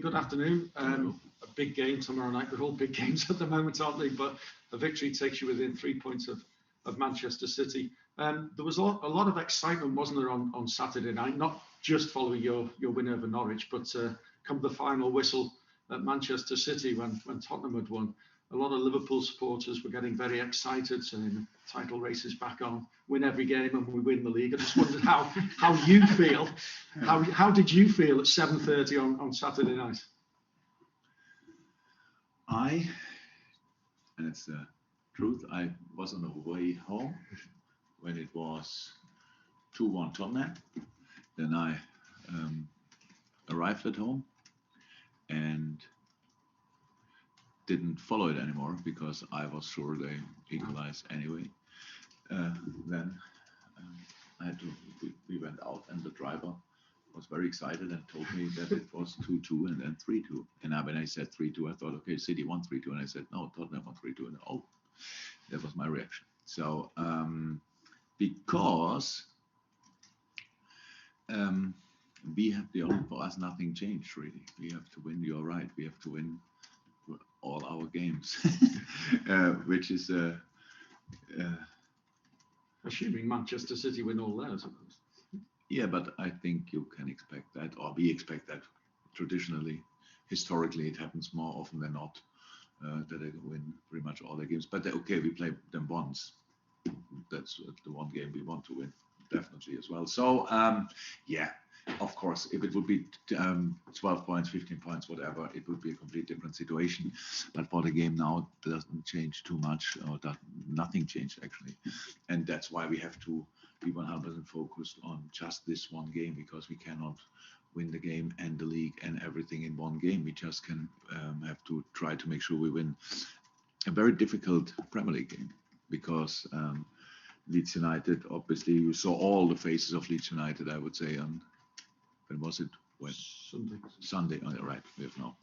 Good afternoon. A big game tomorrow night. They're all big games at the moment, aren't they? But a victory takes you within 3 points of Manchester City. There was a lot of excitement, wasn't there, on Saturday night? Not just following your win over Norwich, but come the final whistle at Manchester City when Tottenham had won. A lot of Liverpool supporters were getting very excited, saying the title race is back on, win every game and we win the league. I just wondered how you feel. How did you feel at 7:30 on Saturday night? And it's the truth, I was on the way home when it was 2-1 Tottenham. Then I arrived at home and didn't follow it anymore because I was sure they equalized anyway. Then I had to. We went out, and the driver was very excited and told me that it was 2-2 and then 3-2. And when I said 3-2, I thought, okay, City won 3-2, and I said no, Tottenham won 3-2, and oh, that was my reaction. So because we have for us nothing changed really. We have to win. You're right. We have to win all our games, which is assuming Manchester City win all theirs. Yeah, but I think you can expect that, or we expect that. Traditionally, historically, it happens more often than not that they win pretty much all their games. But okay, we play them once. That's the one game we want to win, definitely as well. So yeah. Of course, if it would be 12 points, 15 points, whatever, it would be a completely different situation. But for the game now, it doesn't change too much, or nothing changed actually. And that's why we have to be 100% focused on just this one game, because we cannot win the game and the league and everything in one game. We just can have to try to make sure we win a very difficult Premier League game, because Leeds United, obviously, you saw all the faces of Leeds United, I would say, on when was it? When? Sunday. Oh, right. We have now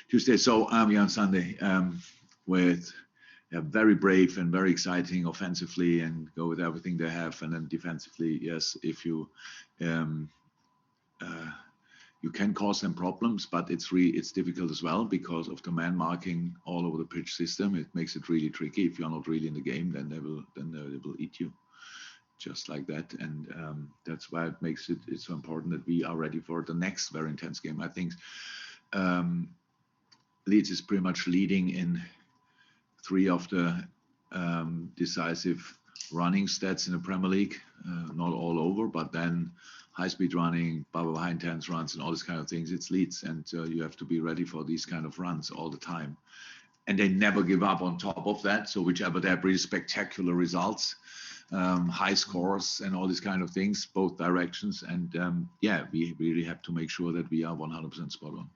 Tuesday. So we're on Sunday with very brave and very exciting offensively, and go with everything they have, and then defensively, yes, if you you can cause them problems, but it's difficult as well because of the man marking all over the pitch system. It makes it really tricky. If you're not really in the game, then they will eat you. Just like that, and that's why it makes it's so important that we are ready for the next very intense game. I think Leeds is pretty much leading in 3 of the decisive running stats in the Premier League, not all over, but then high-speed running, high intense runs, and all these kind of things. It's Leeds, and you have to be ready for these kind of runs all the time. And they never give up on top of that. So whichever they have really spectacular results, high scores and all these kind of things, both directions. And yeah, we really have to make sure that we are 100% spot on.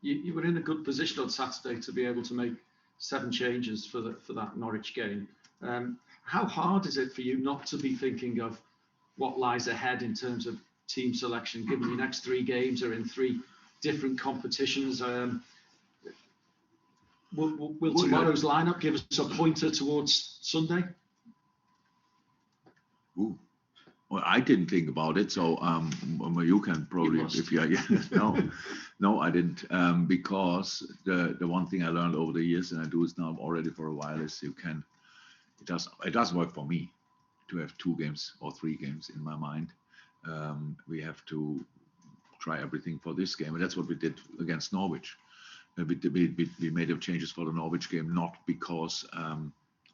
You were in a good position on Saturday to be able to make 7 changes for that Norwich game. How hard is it for you not to be thinking of what lies ahead in terms of team selection, given your next 3 games are in 3 different competitions? Will tomorrow's lineup give us a pointer towards Sunday? Ooh. Well, I didn't think about it, so you can probably, if you, no, I didn't, because the one thing I learned over the years, and I do it now already for a while, is it doesn't work for me to have 2 games or 3 games in my mind. We have to try everything for this game, and that's what we did against Norwich. We made the changes for the Norwich game, not because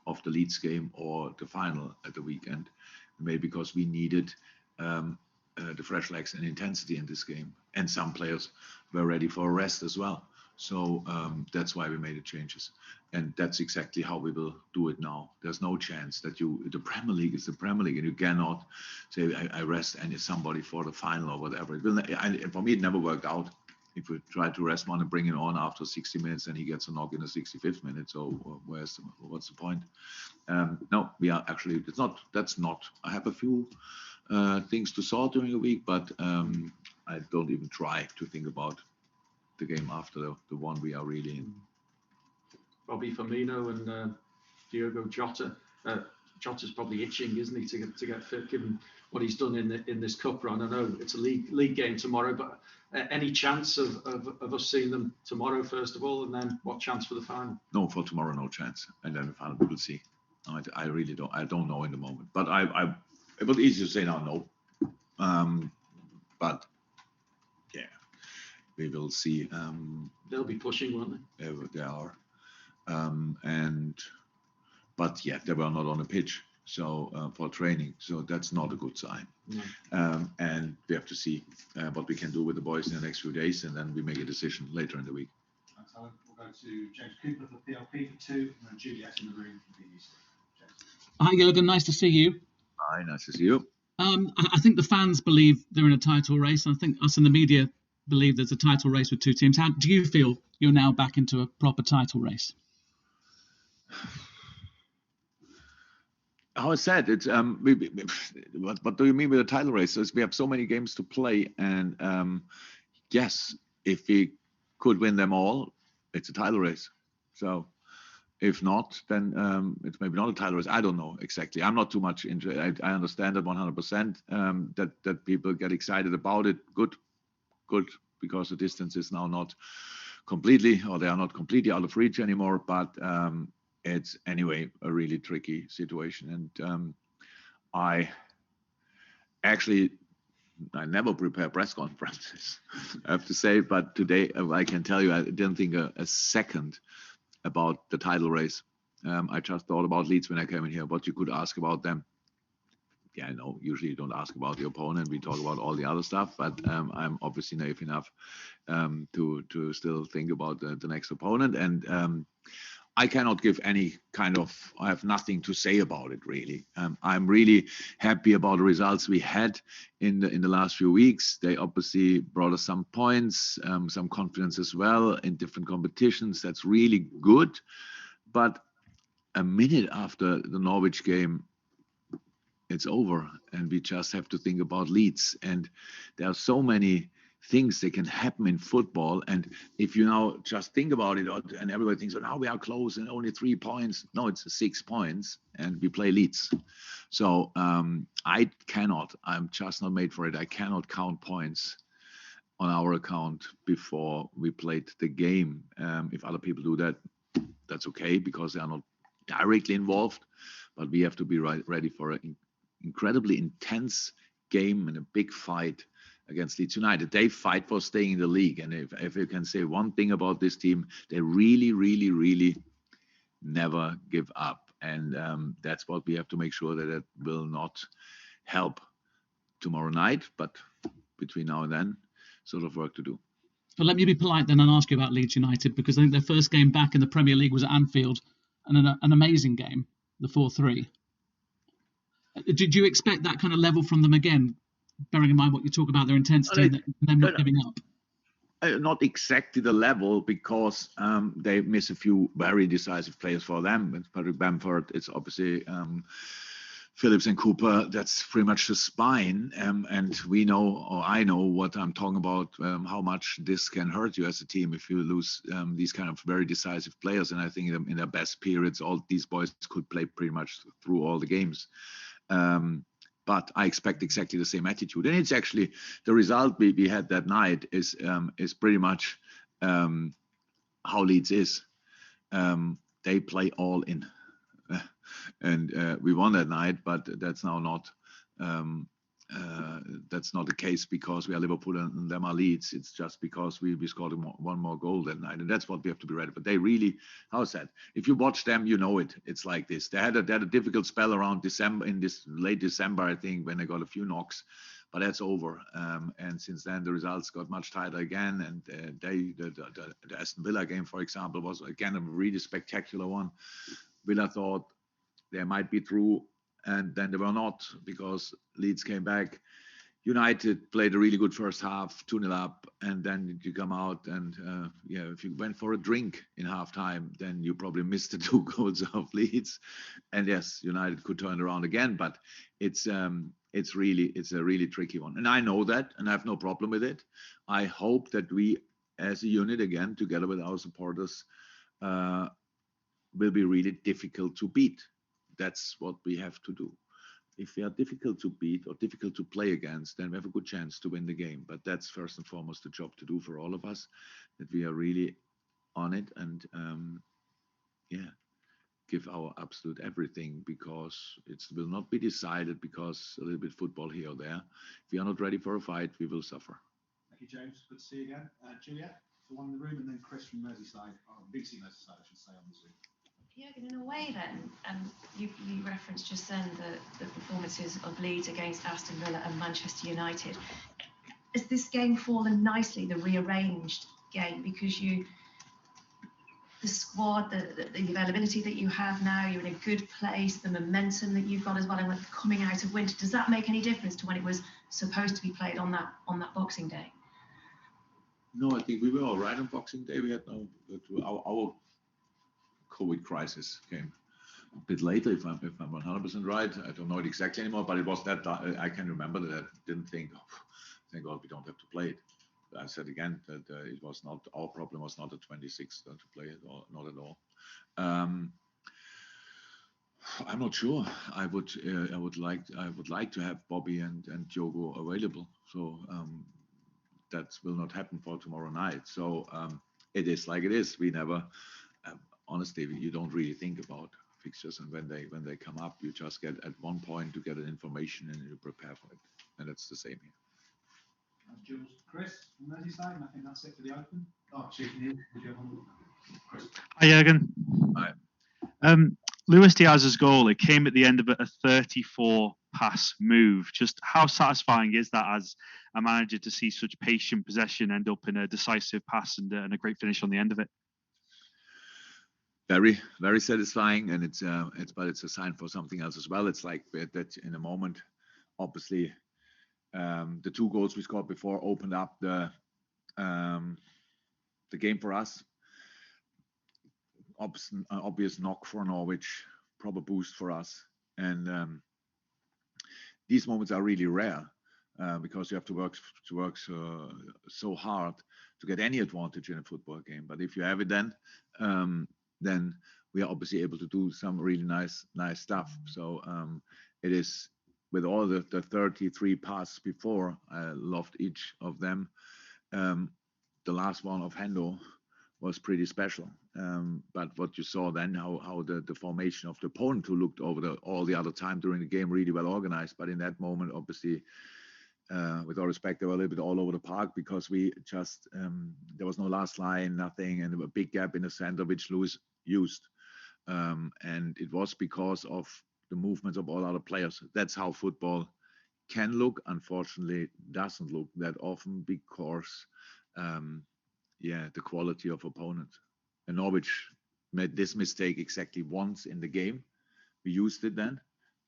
of the Leeds game or the final at the weekend. Maybe because we needed the fresh legs and intensity in this game, and some players were ready for a rest as well. So that's why we made the changes, and that's exactly how we will do it now. There's no chance that the Premier League is the Premier League, and you cannot say I rest somebody for the final or whatever. For me, it never worked out. If we try to rest one and bring him on after 60 minutes, and he gets a knock in the 65th minute, so what's the point? No, we are actually. That's not. I have a few things to sort during the week, but I don't even try to think about the game after the one we are really in. Firmino and Diogo Jota. Jota's probably itching, isn't he, to get fit, given what he's done in this cup run. I know it's a league game tomorrow, but any chance of us seeing them tomorrow first of all, and then what chance for the final? No, for tomorrow, no chance, and then the final we will see. I really don't. I don't know in the moment, but it was easy to say now, no. But yeah, we will see. They'll be pushing, won't they? They are, but yeah, they were not on the pitch. So for training, so that's not a good sign. No. And we have to see what we can do with the boys in the next few days, and then we make a decision later in the week. Thanks, Alan. We'll go to James Cooper for PLP for 2, and then Juliet in the room for BBC. Hi, Jurgen. Nice to see you. Hi, nice to see you. I think the fans believe they're in a title race, and I think us in the media believe there's a title race with two teams. How do you feel you're now back into a proper title race? How I said, it's what do you mean with a title race? We have so many games to play, and yes, if we could win them all, it's a title race. So if not, then it's maybe not a title race. I don't know exactly. I'm not too much into it. I understand that 100%. That people get excited about it. Good, because the distance is now not completely, or they are not completely out of reach anymore. But it's anyway a really tricky situation, and I never prepare press conferences, I have to say, but today I can tell you I didn't think a second about the title race. I just thought about Leeds when I came in here, what you could ask about them. Yeah, I know, usually you don't ask about the opponent, we talk about all the other stuff, but I'm obviously naive enough to still think about the next opponent, and I cannot give any kind of, I have nothing to say about it really. I'm really happy about the results we had in the last few weeks. They obviously brought us some points, some confidence as well in different competitions. That's really good. But a minute after the Norwich game, it's over, and we just have to think about Leeds. And there are so many things that can happen in football, and if you now just think about it, and everybody thinks, oh, now we are close and only 3 points. No, it's 6 points, and we play Leeds. So I'm just not made for it. I cannot count points on our account before we played the game. If other people do that, that's okay, because they are not directly involved, but we have to be ready for an incredibly intense game and a big fight against Leeds United. They fight for staying in the league, and if you can say one thing about this team, they really, really, really never give up, and that's what we have to make sure that it will not help tomorrow night, but between now and then, sort of work to do. But let me be polite then and ask you about Leeds United, because I think their first game back in the Premier League was at Anfield, and an amazing game, the 4-3. Did you expect that kind of level from them again, bearing in mind what you talk about their intensity and them not giving up? Not exactly the level, because they miss a few very decisive players for them. It's Patrick Bamford, it's obviously Phillips and Cooper. That's pretty much the spine. And we know, or I know what I'm talking about, how much this can hurt you as a team if you lose these kind of very decisive players. And I think in their best periods, all these boys could play pretty much through all the games. But I expect exactly the same attitude, and it's actually the result we had that night is pretty much how Leeds is. They play all in, and we won that night. But that's now not the case because we are Liverpool and them are Leeds. It's just because we scored one more goal that night, and that's what we have to be ready. But they really, how's that? If you watch them, you know it. It's like this. They had a difficult spell around December, in this late December, I think, when they got a few knocks, but that's over. And since then, the results got much tighter again. And the Aston Villa game, for example, was again a really spectacular one. Villa thought they might be through, and then they were not, because Leeds came back. United played a really good first half, 2-0 up, and then you come out and if you went for a drink in halftime, then you probably missed the 2 goals of Leeds. And yes, United could turn around again, but it's a really tricky one. And I know that, and I have no problem with it. I hope that we, as a unit, again, together with our supporters, will be really difficult to beat. that's what we have to do. If we are difficult to beat or difficult to play against, then we have a good chance to win the game. But that's first and foremost the job to do for all of us, that we are really on it and give our absolute everything, because it will not be decided because a little bit football here or there. If we are not ready for a fight, we will suffer. Thank you, James. Good to see you again. Juliet, for one in the room, and then Chris from Merseyside, BC Merseyside, I should say, on the Zoom. Jurgen, in a way then, you referenced just then the performances of Leeds against Aston Villa and Manchester United. Has this game fallen nicely, the rearranged game, because the squad, the availability that you have now, you're in a good place, the momentum that you've got as well, and coming out of winter, does that make any difference to when it was supposed to be played on that Boxing Day? No, I think we were all right on Boxing Day. We had our COVID crisis came a bit later, if I'm 100% right. I don't know it exactly anymore, but it was that I can remember that I didn't think, thank God we don't have to play it. I said again that it was not our problem. Was not the 26th to play it, or not at all. I'm not sure. I would like to have Bobby and Diogo available. So that will not happen for tomorrow night. So it is like it is. We never. Honestly, you don't really think about fixtures, and when they come up, you just get at one point to get an information and you prepare for it, and it's the same here. Jules, Chris from Merseyside, and I think that's it for the Open. Oh, Chief Neil, would you have one? Chris. Hi, Jurgen. Hi. Luis Diaz's goal, it came at the end of a 34 pass move. Just how satisfying is that as a manager to see such patient possession end up in a decisive pass and a great finish on the end of it? Very, very satisfying, and it's a sign for something else as well. It's like that in a moment, obviously, the two goals we scored before opened up the game for us. Obvious knock for Norwich, proper boost for us, and these moments are really rare because you have to work so hard to get any advantage in a football game. But if you have it, then we are obviously able to do some really nice stuff. So it is, with all the 33 passes before, I loved each of them. The last one of Hendo was pretty special. But what you saw then, how the formation of the opponent, who looked over all the other time during the game, really well organized. But in that moment, obviously, with all respect, they were a little bit all over the park, because we just, there was no last line, nothing, and a big gap in the center, which Lewis used. And it was because of the movements of all other players. That's how football can look. Unfortunately, doesn't look that often, because, the quality of opponents. And Norwich made this mistake exactly once in the game. We used it then.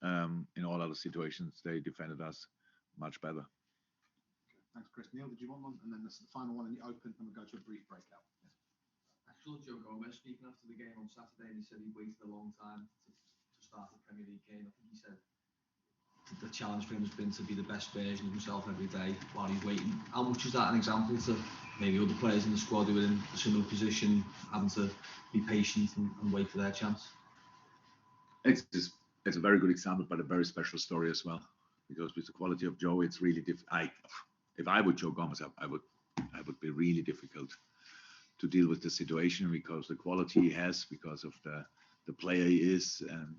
In all other situations, they defended us much better. Thanks, Chris. Neil, did you want one? And then this is the final one in the Open, and we'll go to a brief breakout. I saw Joe Gomez speaking after the game on Saturday, and he said he waited a long time to start the Premier League game. I think he said the challenge for him has been to be the best version of himself every day while he's waiting. How much is that an example to maybe other players in the squad who are in a similar position, having to be patient and wait for their chance? It's a very good example, but a very special story as well. Because with the quality of Joe, it's really difficult. If I would Joe Gomez up, I would be really difficult to deal with the situation, because the quality he has, because of the player he is, and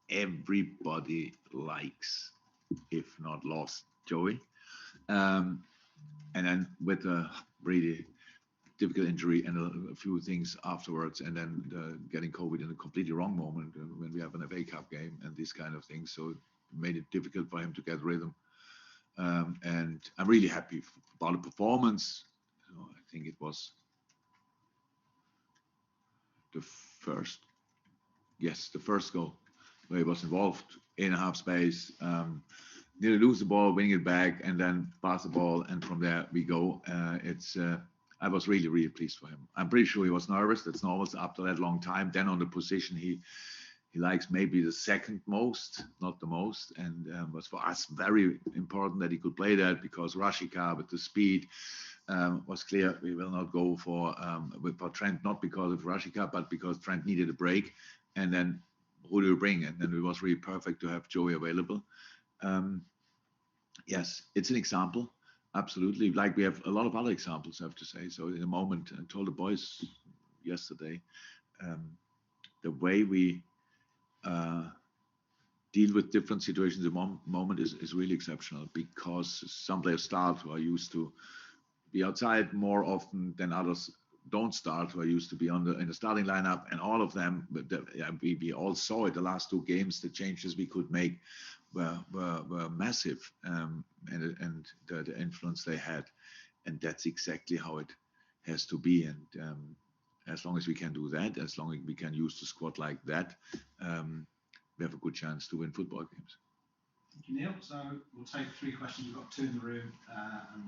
everybody likes, if not lost, Joey. And then with a really difficult injury and a few things afterwards, and then getting COVID in a completely wrong moment when we have an FA Cup game and these kind of things. So it made it difficult for him to get rhythm. And I'm really happy about the performance. So I think it was the first goal where he was involved in a half space, nearly lose the ball, winning it back, and then pass the ball, and from there we go. I was really, really pleased for him. I'm pretty sure he was nervous. That's normal after that long time. Then on the position he likes maybe the second most, not the most, and was for us very important that he could play that, because Rashica with the speed was clear we will not go for Trent, not because of Rashica, but because Trent needed a break. And then who do you bring? And then it was really perfect to have Joey available. Yes, it's an example. Absolutely. Like we have a lot of other examples, I have to say. So in a moment, I told the boys yesterday, the way we deal with different situations at one moment is really exceptional, because some players start who are used to be outside more often than others don't start, who are used to be in the starting lineup, and all of them, we all saw it the last two games, the changes we could make were massive, and the influence they had, and that's exactly how it has to be. And as long as we can do that, as long as we can use the squad like that, we have a good chance to win football games. Thank you, Neil. So we'll take 3 questions. We've got 2 in the room, and